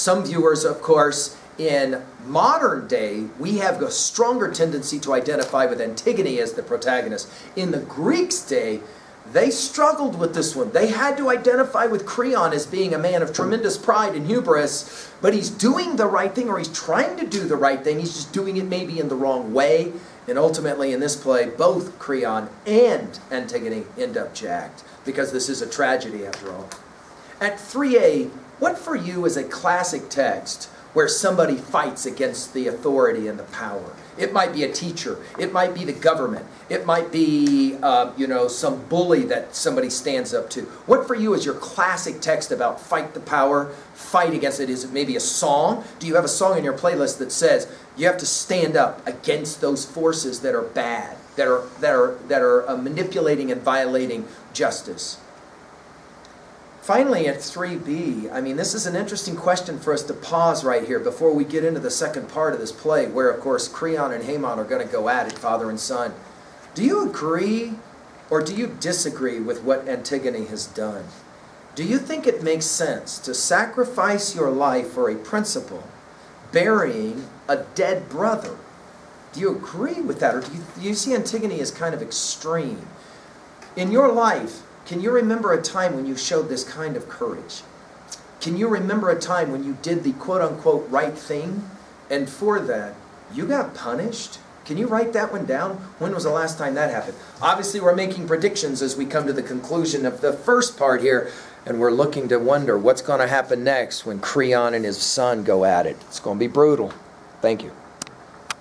Some viewers, of course, in modern day, we have a stronger tendency to identify with Antigone as the protagonist. In the Greeks' day, they struggled with this one. They had to identify with Creon as being a man of tremendous pride and hubris, but he's doing the right thing, or he's trying to do the right thing. He's just doing it maybe in the wrong way. And ultimately in this play, both Creon and Antigone end up jacked, because this is a tragedy after all. At 3A, what for you is a classic text where somebody fights against the authority and the power? It might be a teacher. It might be the government. It might be, some bully that somebody stands up to. What for you is your classic text about fight the power, fight against it? Is it maybe a song? Do you have a song in your playlist that says you have to stand up against those forces that are bad, that are manipulating and violating justice? Finally, at 3B, this is an interesting question for us to pause right here before we get into the second part of this play, where, of course, Creon and Haemon are going to go at it, father and son. Do you agree or do you disagree with what Antigone has done? Do you think it makes sense to sacrifice your life for a principle, burying a dead brother? Do you agree with that, or do you see Antigone as kind of extreme? In your life, can you remember a time when you showed this kind of courage? Can you remember a time when you did the quote-unquote right thing, and for that, you got punished? Can you write that one down? When was the last time that happened? Obviously, we're making predictions as we come to the conclusion of the first part here, and we're looking to wonder what's going to happen next when Creon and his son go at it. It's going to be brutal. Thank you.